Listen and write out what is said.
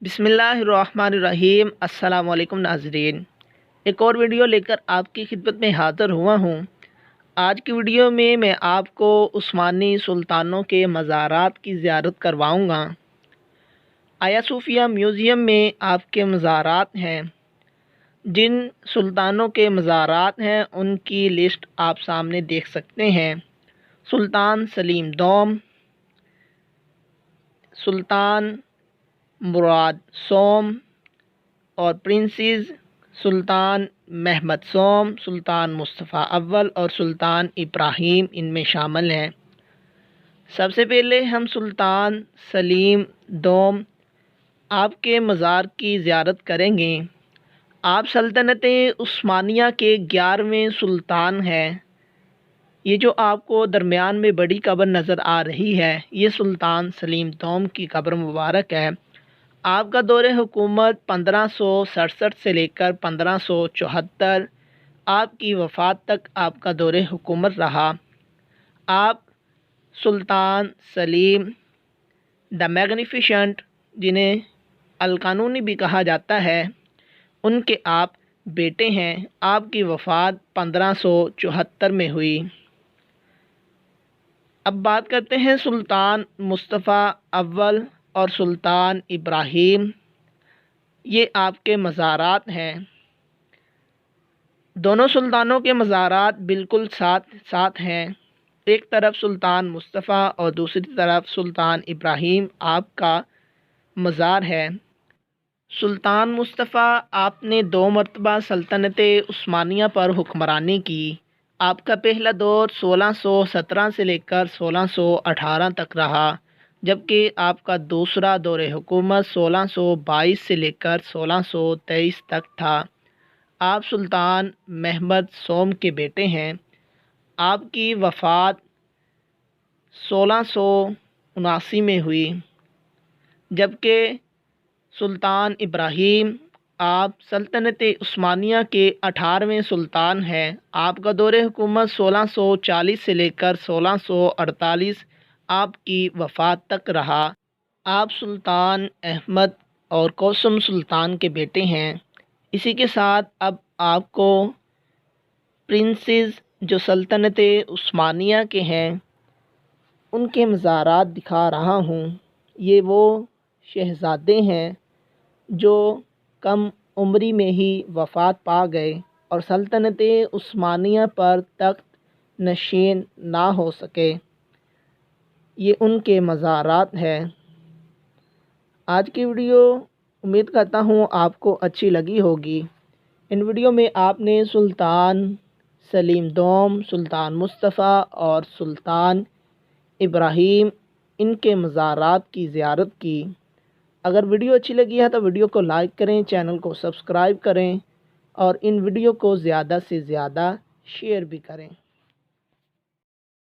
بسم اللہ الرحمن الرحیم۔ السلام علیکم ناظرین، ایک اور ویڈیو لے کر آپ کی خدمت میں حاضر ہوا ہوں۔ آج کی ویڈیو میں آپ کو عثمانی سلطانوں کے مزارات کی زیارت کرواؤں گا۔ آیا صوفیہ میوزیم میں آپ کے مزارات ہیں۔ جن سلطانوں کے مزارات ہیں ان کی لسٹ آپ سامنے دیکھ سکتے ہیں۔ سلطان سلیم دوم، سلطان مراد سوم اور پرنسز سلطان محمد سوم، سلطان مصطفیٰ اول اور سلطان ابراہیم ان میں شامل ہیں۔ سب سے پہلے ہم سلطان سلیم دوم آپ کے مزار کی زیارت کریں گے۔ آپ سلطنت عثمانیہ کے 11ویں سلطان ہیں۔ یہ جو آپ کو درمیان میں بڑی قبر نظر آ رہی ہے، یہ سلطان سلیم دوم کی قبر مبارک ہے۔ آپ کا دور حکومت 1567 سے لے کر 1574، آپ کی وفات تک آپ کا دور حکومت رہا۔ آپ سلطان سلیم دا میگنیفیشنٹ، جنہیں القانونی بھی کہا جاتا ہے، ان کے آپ بیٹے ہیں۔ آپ کی وفات 1574 میں ہوئی۔ اب بات کرتے ہیں سلطان مصطفیٰ اول اور سلطان ابراہیم۔ یہ آپ کے مزارات ہیں۔ دونوں سلطانوں کے مزارات بالکل ساتھ ہیں۔ ایک طرف سلطان مصطفیٰ اور دوسری طرف سلطان ابراہیم آپ کا مزار ہے۔ سلطان مصطفیٰ آپ نے 2 مرتبہ سلطنت عثمانیہ پر حکمرانی کی۔ آپ کا پہلا دور 1617 سے لے کر 1618 تک رہا، جبکہ آپ کا دوسرا دور حکومت 1622 سے لے کر 1623 تک تھا۔ آپ سلطان محمد سوم کے بیٹے ہیں۔ آپ کی وفات 1679 میں ہوئی، جبکہ سلطان ابراہیم آپ سلطنت عثمانیہ کے 18ویں سلطان ہیں۔ آپ کا دور حکومت 1640 سے لے کر 1648 آپ کی وفات تک رہا۔ آپ سلطان احمد اور کوسم سلطان کے بیٹے ہیں۔ اسی کے ساتھ اب آپ کو پرنسز جو سلطنت عثمانیہ کے ہیں ان کے مزارات دکھا رہا ہوں۔ یہ وہ شہزادے ہیں جو کم عمری میں ہی وفات پا گئے اور سلطنت عثمانیہ پر تخت نشین نہ ہو سکے۔ یہ ان کے مزارات ہیں۔ آج کی ویڈیو امید کرتا ہوں آپ کو اچھی لگی ہوگی۔ ان ویڈیو میں آپ نے سلطان سلیم دوم، سلطان مصطفیٰ اور سلطان ابراہیم ان کے مزارات کی زیارت کی۔ اگر ویڈیو اچھی لگی ہے تو ویڈیو کو لائک کریں، چینل کو سبسکرائب کریں اور ان ویڈیو کو زیادہ سے زیادہ شیئر بھی کریں۔